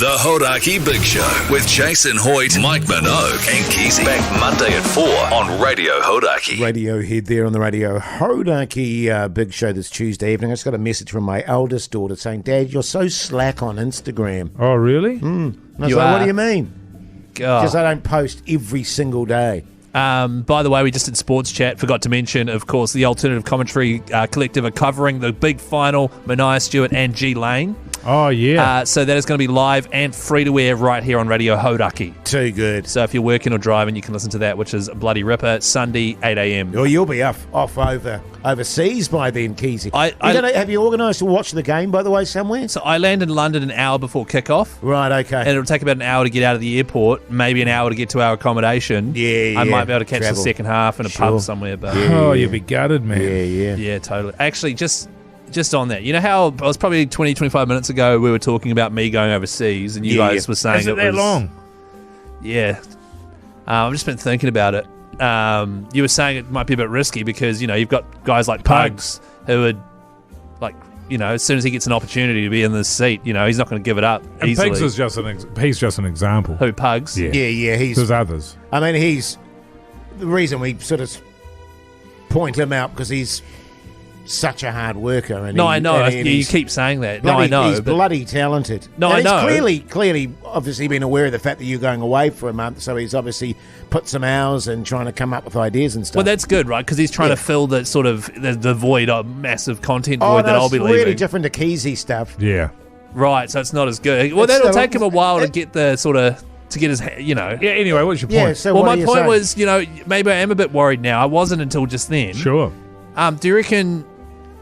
The Hauraki Big Show with Jason Hoyte, Mike Minogue, and Keyzie. Back Monday at 4 on Radio Hauraki. Radiohead there on the Radio Hauraki Big Show this Tuesday evening. I just got a message from my eldest daughter saying, Dad, you're so slack on Instagram. Oh, really? And I was like, what do you mean? Because I don't post every single day. By the way, we just did sports chat. Forgot to mention, of course, the Alternative Commentary Collective are covering the big final, Mania Stewart and G Lane. Oh, yeah. So that is going to be live and free to air right here on Radio Hauraki. Too good. So if you're working or driving, you can listen to that, which is bloody ripper, Sunday, 8 a.m. Well, you'll be off overseas by then, Keyzie. Have you organised to watch the game, by the way, somewhere? So I land in London an hour before kickoff. Right, okay. And it'll take about an hour to get out of the airport, maybe an hour to get to our accommodation. Yeah. I might be able to catch the second half in a pub somewhere. But you'll be gutted, man. Yeah. Yeah, totally. Actually, just on that, you know how it was probably 20, 25 minutes ago we were talking about me going overseas and you guys were saying Is it that long? Yeah. I've just been thinking about it. You were saying it might be a bit risky because, you've got guys like Pugs who would, as soon as he gets an opportunity to be in this seat, he's not going to give it up easily. And Pugs is he's just an example. Who, Pugs? Yeah. There's others. I mean, he's the reason we sort of point him out because he's such a hard worker. And I know. You keep saying that. I know. He's bloody talented. No, and I know. He's clearly, obviously been aware of the fact that you're going away for a month, so he's obviously put some hours and trying to come up with ideas and stuff. Well, that's good, right? Because he's trying to fill the sort of the void, massive content void that I'll be leaving. It's really different to Keyzie stuff. Yeah. Right, so it's not as good. Well, that'll take him a while to get the sort of... to get his, Yeah, anyway, what's your point? Yeah, so well, my point saying? Was, maybe I am a bit worried now. I wasn't until just then. Sure. Do you reckon,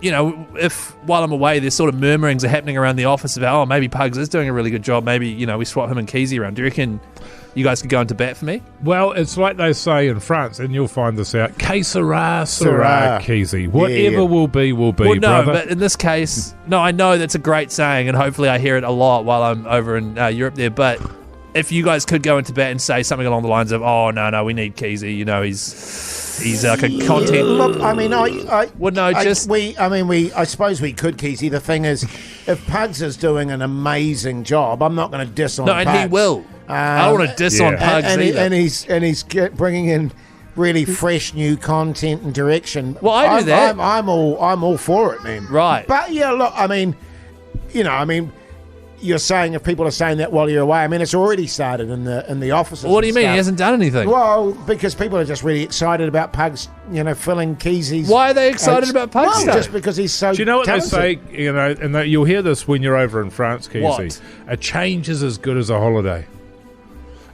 if while I'm away, there's sort of murmurings are happening around the office about, maybe Pugs is doing a really good job. Maybe, we swap him and Keyzie around. Do you reckon you guys could go into bat for me? Well, it's like they say in France, and you'll find this out. Que sera, Keyzie. Whatever will be, well, brother. No, but in this case, I know that's a great saying, and hopefully I hear it a lot while I'm over in Europe there, but... if you guys could go into bat and say something along the lines of, oh, no, we need Keyzie, he's like a content... Look, I mean, I suppose we could, Keyzie. The thing is, if Pugs is doing an amazing job, I'm not going to diss on Pugs. No, and he will. I don't want to diss on Pugs either. And he's bringing in really fresh new content and direction. Well, I do that. I'm all for it, man. Right. But, yeah, look, you're saying if people are saying that while you're away, it's already started in the offices. Well, what do you mean? He hasn't done anything. Well, because people are just really excited about Pugs, filling Keyzie's... Why are they excited about Pugs? Well, just because he's so Do you know what talented. they say? And you'll hear this when you're over in France, Keyzie. What? A change is as good as a holiday.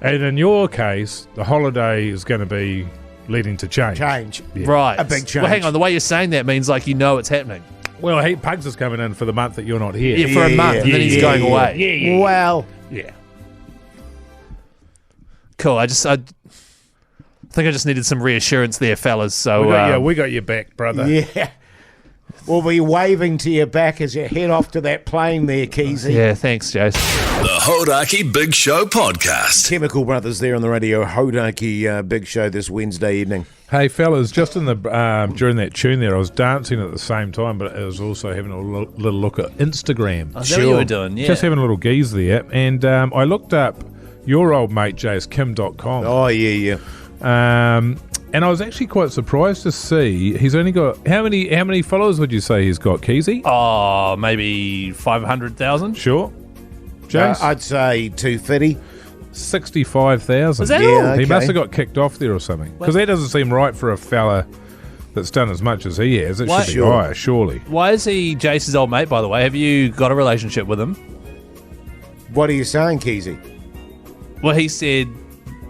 And in your case, the holiday is going to be leading to change. Yeah. Right. A big change. Well, hang on. The way you're saying that means it's happening. Well, Pugs is coming in for the month that you're not here. Yeah, for a month, and then he's going away. Yeah. Well, yeah. Cool. I think I just needed some reassurance there, fellas. So we got your back, brother. Yeah. We'll be waving to your back as you head off to that plane there, Keyzie. Yeah, thanks, Jason. The Hauraki Big Show podcast. Chemical Brothers there on the Radio Hauraki Big Show this Wednesday evening. Hey, fellas, just in the during that tune there, I was dancing at the same time, but I was also having a little look at Instagram. I know what you were doing, yeah. Just having a little geeze there. And I looked up your old mate, Kim.com. Oh, yeah. And I was actually quite surprised to see he's only got... How many followers would you say he's got, Keyzie? Oh, maybe 500,000. Sure. Jace? I'd say 250. 65,000. Was that all? He Okay. must have got kicked off there or something. Because that doesn't seem right for a fella that's done as much as he has. It should be higher, surely. Why is he Jace's old mate, by the way? Have you got a relationship with him? What are you saying, Keyzie? Well, he said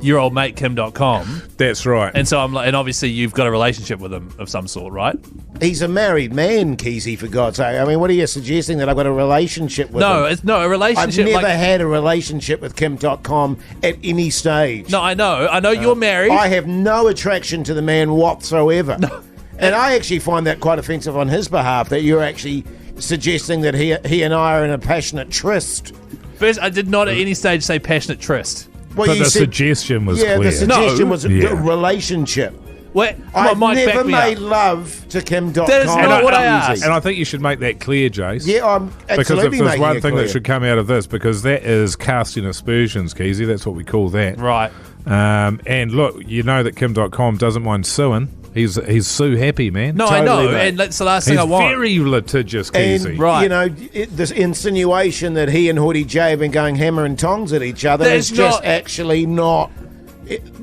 your old mate Kim.com. That's right. And so I'm like, and obviously you've got a relationship with him of some sort, right? He's a married man, Keyzie, for God's sake. What are you suggesting, that I've got a relationship with him? A relationship. I've never had a relationship with Kim.com at any stage. No, I know you're married. I have no attraction to the man whatsoever. No. And I actually find that quite offensive on his behalf, that you're actually suggesting that he and I are in a passionate tryst. First, I did not at any stage say passionate tryst. Well, but the suggestion was clear. the suggestion was a relationship. What? I've Mike, never back me made up. love to Kim.com. That is not what I asked. And I think you should make that clear, Jace. Yeah, I'm Because absolutely if there's making one it thing clear. that should come out of this, because that is casting aspersions, Keyzie. That's what we call that. Right. And look, you know that Kim.com doesn't mind suing. He's sue happy, man. No, Totally, I know, mate. and that's the last thing He's I want. very litigious, Keyzie. And, Right. you know, this insinuation that he and Hoyte J have been going hammer and tongs at each other That's is just not- actually not...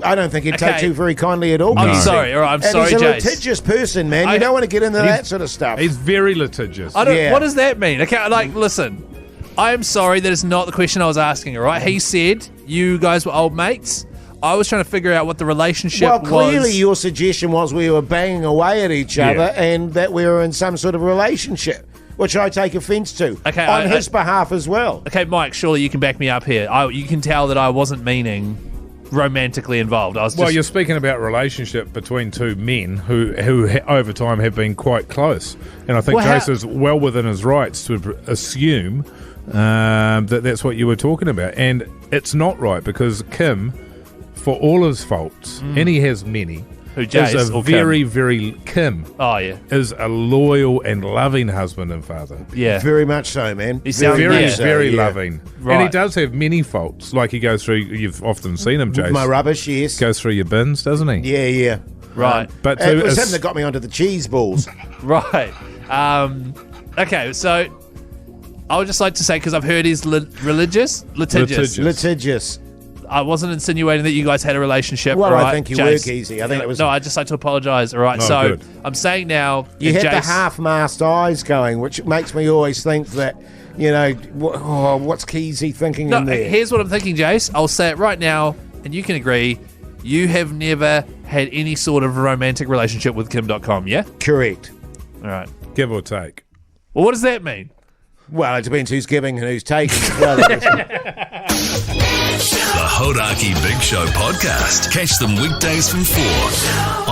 I don't think he'd take Okay. to very kindly at all. I'm No. sorry, all right, I'm and sorry, he's a Jace. litigious person, man. You I- don't want to get into He's- that sort of stuff. He's very litigious. I don't. Yeah. What does that mean? Okay, like, listen. I am sorry that is not the question I was asking. All right, he said you guys were old mates. I was trying to figure out what the relationship Well, clearly was. your suggestion was we were banging away at each Yeah. other and that we were in some sort of relationship, which I take offence to. Okay, on I- his behalf as well. Okay, Mike, surely you can back me up here. You can tell that I wasn't meaning romantically involved. I was Well, just... you're speaking about relationship between two men who over time have been quite close, and I think Well, how- Jace is well within his rights to assume that that's what you were talking about, and it's not right because Kim, for all his faults, and he has many, Who, Jace is a or Kim? very Kim Oh, yeah. is a loyal and loving husband and father. Yeah. Very much so, man. He sounds- Very, Yeah. very yeah. loving. Right. And he does have many faults. Like he goes through, you've often seen him, Jace. My rubbish, yes. Goes through your bins, doesn't he? Yeah, yeah. Right. But It to was ass- him that got me onto the cheese balls. Right. Okay, so I would just like to say, because I've heard he's litigious. Litigious. Litigious. I wasn't insinuating that you guys had a relationship. Well, right, I think you were, Keyzie. I think it was... No, I'd just like to apologise. All right, Oh, so good. I'm saying now, You if had the Jace- half-mast eyes going, which makes me always think that, you know, what's Keyzie thinking No, in there? here's what I'm thinking, Jace. I'll say it right now, and you can agree. You have never had any sort of romantic relationship with Kim.com, yeah? Correct. All right. give or take. Well, what does that mean? Well, it depends who's giving and who's taking as well. The Hauraki Big Show podcast. Catch them weekdays from 4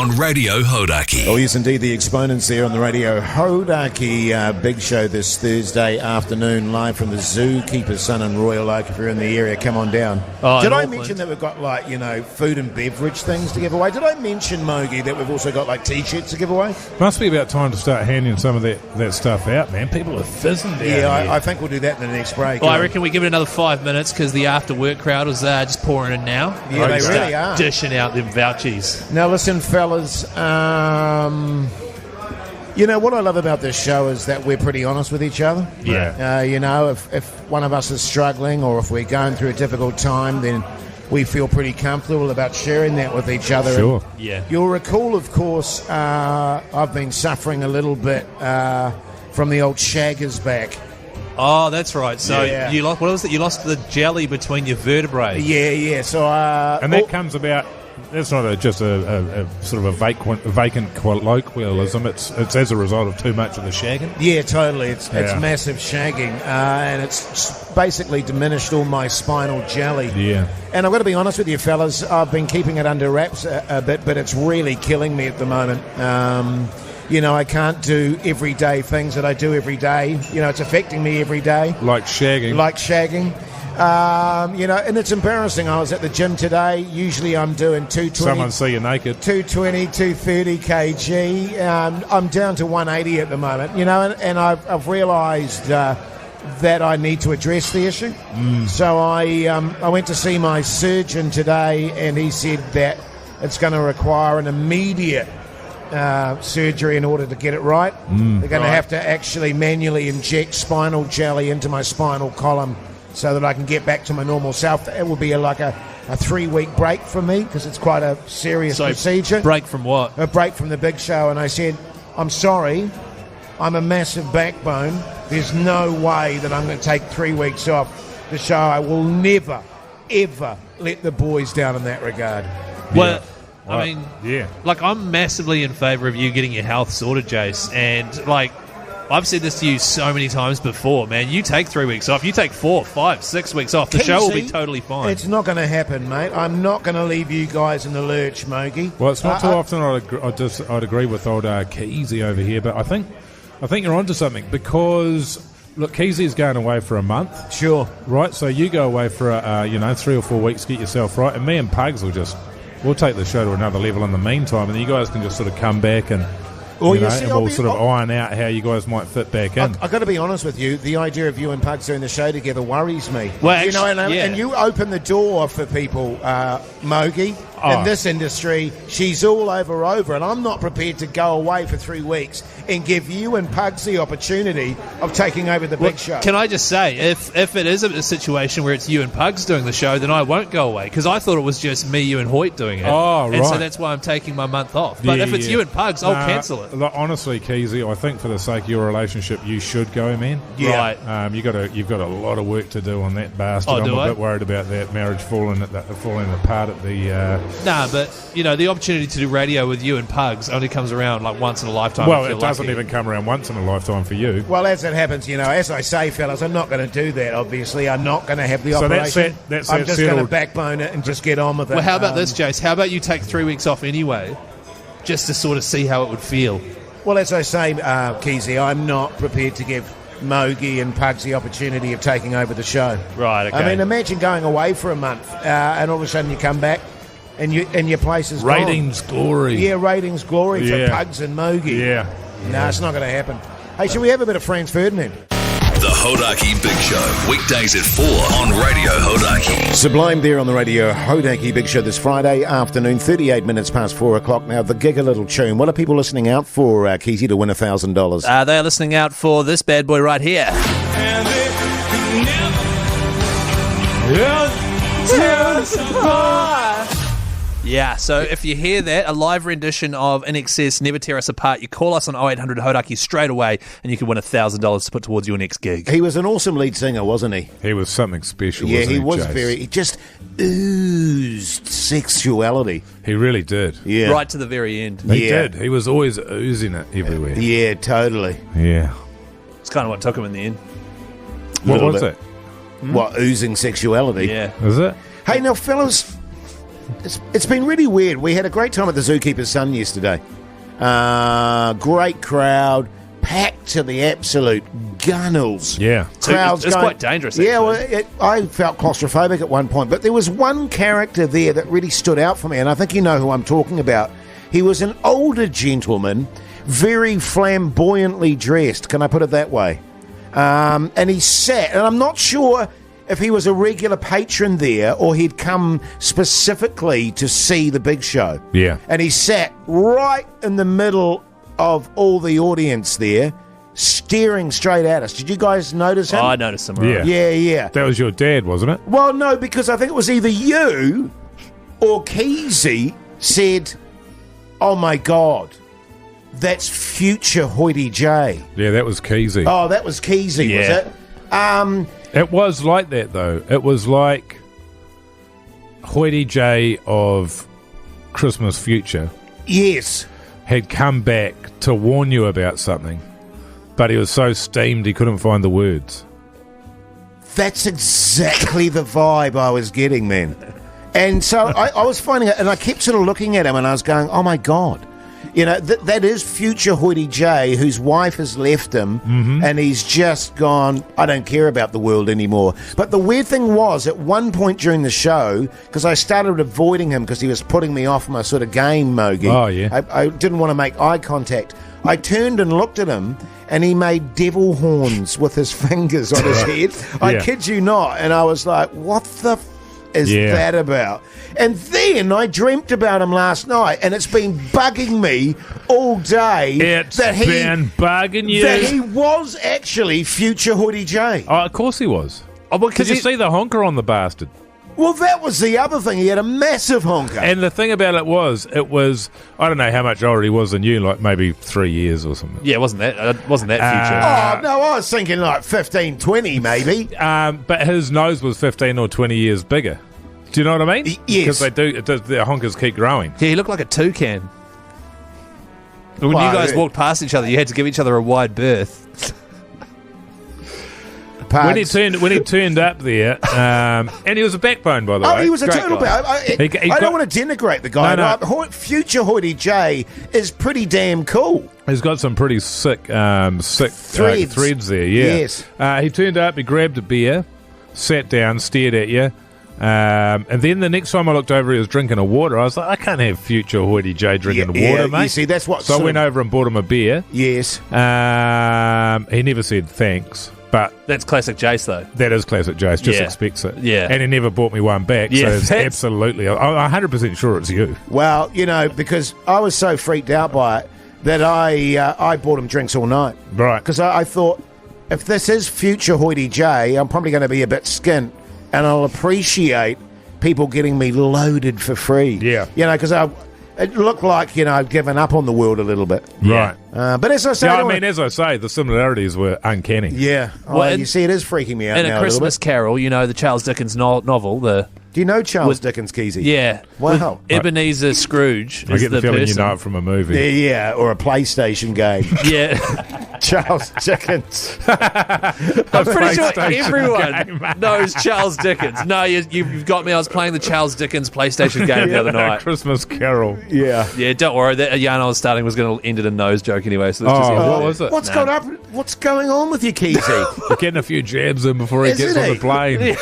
on Radio Hauraki. Oh, yes, indeed. The exponents there on the radio. Hauraki Big Show this Thursday afternoon, live from the Zookeeper's Son in Royal Oak. If you're in the area, come on down. Oh, Did in I Auckland. mention that we've got, like, you know, food and beverage things to give away? Did I mention, Mogi, that we've also got, like, T-shirts to give away? Must be about time to start handing some of that stuff out, man. People are fizzing down Yeah, here. I think we'll do that in the next break. Well, I reckon we give it another 5 minutes because the after work crowd is just pouring in now. Yeah, they Start really are. dishing out them vouchies. Now, listen, fellas, you know, what I love about this show is that we're pretty honest with each other. Yeah. You know, if one of us is struggling or if we're going through a difficult time, then we feel pretty comfortable about sharing that with each other. Sure. Yeah. You'll recall, of course, I've been suffering a little bit from the old shagger's back. Oh, that's right. So Yeah. you lost. What was it? You lost the jelly between your vertebrae. Yeah. So, And that comes about. That's not just a sort of a vacant colloquialism. It's as a result of too much of the shagging. yeah, totally. It's Yeah. massive shagging, and it's basically diminished all my spinal jelly. Yeah. And I've got to be honest with you, fellas, I've been keeping it under wraps a bit, but it's really killing me at the moment. You know, I can't do everyday things that I do every day. You know, it's affecting me every day, Like shagging. like shagging. You know, and it's embarrassing. I was at the gym today. Usually I'm doing 220. Someone see you naked. 220, 230 kg. I'm down to 180 at the moment, you know, and I've realised that I need to address the issue. So I went to see my surgeon today, and he said that it's going to require an immediate surgery in order to get it right. They're going to have to actually manually inject spinal jelly into my spinal column so that I can get back to my normal self. It will be like a 3-week break for me because it's quite a serious procedure. Break from what? A break from the big show. And I said, I'm sorry, I'm a massive backbone. There's no way that I'm going to take 3 weeks off the show. I will never, ever let the boys down in that regard. Well, I Well, mean, yeah. like, I'm massively in favour of you getting your health sorted, Jace. And, like, I've said this to you so many times before, man. You take 3 weeks off. You take 4, 5, 6 weeks off. The show will be Keyzie, totally fine. It's not going to happen, mate. I'm not going to leave you guys in the lurch, Mogi. Well, it's not too often I'd agree with old Keyzie over here, but I think you're onto something because look, Keyzie's going away for a month, Sure. right? So you go away for 3 or 4 weeks, get yourself right, and me and Pugs will just we'll take the show to another level in the meantime, and you guys can just sort of come back and. Well, You know, you see, and we'll sort of iron out how you guys might fit back in. I've got to be honest with you. The idea of you and Pugs doing the show together worries me. Well, you know, actually, and you open the door for people, Mogi. In this industry, she's all over, and I'm not prepared to go away for 3 weeks and give you and Pugs the opportunity of taking over the big show. Can I just say, if it is a situation where it's you and Pugs doing the show, then I won't go away, because I thought it was just me, you, and Hoyte doing it. Oh, right. And so that's why I'm taking my month off. But if it's you and Pugs, I'll cancel it. Look, honestly, Keyzie, I think for the sake of your relationship, you should go, man. Yeah. Right. You've got a lot of work to do on that bastard. Oh, I'm do a I? bit worried about that marriage falling apart at the. Nah, but you know, the opportunity to do radio with you and Pugs only comes around like once in a lifetime. Well, if you're it doesn't lucky. even come around once in a lifetime for you. Well, as it happens, you know, as I say, fellas, I'm not going to do that, obviously. I'm not going to have the So operation. that's I'm that just going to settled. backbone it and just get on with it. Well, how about this, Jace? How about you take 3 weeks off anyway, just to sort of see how it would feel? Well, as I say, Keyzie, I'm not prepared to give Mogi and Pugs the opportunity of taking over the show. Right, okay. I mean, imagine going away for a month and all of a sudden you come back and your place is gone. Ratings glory. Yeah, ratings glory Yeah. for Pugs and Mogi. Yeah. No, it's not going to happen. Hey, should we have a bit of Franz Ferdinand? The Hauraki Big Show, weekdays at 4 on Radio Hauraki. Sublime there on the radio. Hauraki Big Show this Friday afternoon, 38 minutes past 4 o'clock. Now, the gig a little tune. What are people listening out for, Keyzie, to win $1,000? They are listening out for this bad boy right here. Yeah, so if you hear that, a live rendition of In Excess, Never Tear Us Apart, you call us on 0800 Hauraki straight away and you can win $1,000 to put towards your next gig. He was an awesome lead singer, wasn't he? He was something special. Yeah, wasn't he was Jace? he just oozed sexuality. He really did. Yeah. Right to the very end. He Yeah. did. He was always oozing it everywhere. Yeah, totally. Yeah. It's kind of what took him in the end. What Little was bit. it? What, oozing sexuality? Yeah. Is it? Hey, now, fellas, it's been really weird. We had a great time at the Zookeeper's Son yesterday. Great crowd, packed to the absolute gunnels. Yeah. Crowds It's going- quite dangerous, Yeah, actually. well, I felt claustrophobic at one point, but there was one character there that really stood out for me, and I think you know who I'm talking about. He was an older gentleman, very flamboyantly dressed, can I put it that way? And he sat, and I'm not sure if he was a regular patron there or he'd come specifically to see the big show. Yeah. And he sat right in the middle of all the audience there, staring straight at us. Did you guys notice him? Oh, I noticed him. Yeah. Right. Yeah. That was your dad, wasn't it? Well, no, because I think it was either you or Keyzie said, "Oh my God, that's future Hoyte J." Yeah, that was Keyzie. Oh, that was Keyzie, Yeah. was it? It was like that, though. It was like Hoyte J of Christmas Future Yes. had come back to warn you about something, but he was so steamed he couldn't find the words. That's exactly the vibe I was getting, man. And so I was finding it, and I kept sort of looking at him, and I was going, "Oh my God." You know, that is future Hoyte J, whose wife has left him, and he's just gone, "I don't care about the world anymore." But the weird thing was, at one point during the show, because I started avoiding him because he was putting me off my sort of game, Mogi. Oh, yeah. I didn't want to make eye contact. I turned and looked at him, and he made devil horns with his fingers on his head. I Yeah. kid you not. And I was like, what the is Yeah. that about? And then I dreamt about him last night, and it's been bugging me all day It's that been bugging you. that he was actually future Hoyte J. Oh, of course he was. Oh, well, 'cause Did you he- see the honker on the bastard? Well, that was the other thing. He had a massive honker. And the thing about it was, I don't know how much older he was than you, like maybe 3 years or something. Yeah, wasn't that future? Oh, no, I was thinking like 15, 20 maybe. But his nose was 15 or 20 years bigger. Do you know what I mean? Yes. Because the honkers keep growing. Yeah, he looked like a toucan. When Well, you guys yeah. walked past each other, you had to give each other a wide berth. When he Pugs. turned up there, and he was a backbone, by the way. Oh, he was a Great total guy. bit. He I got- don't want to denigrate the guy. No. Future Hoyte J is pretty damn cool. He's got some pretty sick Threads. threads there, yeah. Yes. He turned up, he grabbed a beer, sat down, stared at you, And then the next time I looked over, he was drinking a water. I was like, I can't have future Hoyte J drinking water, mate. You see, that's what. So I went over and bought him a beer. Yes. He never said thanks, but That's classic Jace, though. that is classic Jace. Just Yeah. expects it. Yeah. And he never bought me one back. Yeah, So it's that's- absolutely. I'm 100% sure it's you. Well, because I was so freaked out by it that I bought him drinks all night. Right. Because I thought, if this is future Hoyte J, I'm probably going to be a bit skint, and I'll appreciate people getting me loaded for free. Yeah. Because it looked like, I'd given up on the world a little bit. Right. But as I say... Yeah, I mean, as I say, the similarities were uncanny. Yeah. Well, You see, it is freaking me out And now A a little Christmas bit. Carol, the Charles Dickens novel, Do you know Charles Dickens, Keyzie? Yeah. Wow. With Ebenezer Scrooge I is get the feeling person. you know it from a movie. Yeah, or a PlayStation game. Yeah. Charles Dickens. I'm pretty sure PlayStation everyone game. knows Charles Dickens. No, you've got me. I was playing the Charles Dickens PlayStation game the other A night. Christmas Carol. Yeah. Yeah, don't worry. That yarn I was starting was going to end in a nose joke anyway. So let's just Oh, end what it. was it? What's going on with you, Keyzie? We're getting a few jabs in before he Isn't gets on he? the plane.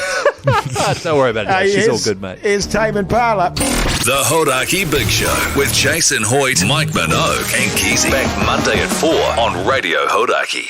Don't worry about it. She's all good, mate. Here's Tame Impala. The Hauraki Big Show with Jason Hoyte, Mike Minogue, and Keyzie. Back Monday at 4 on Radio Hauraki.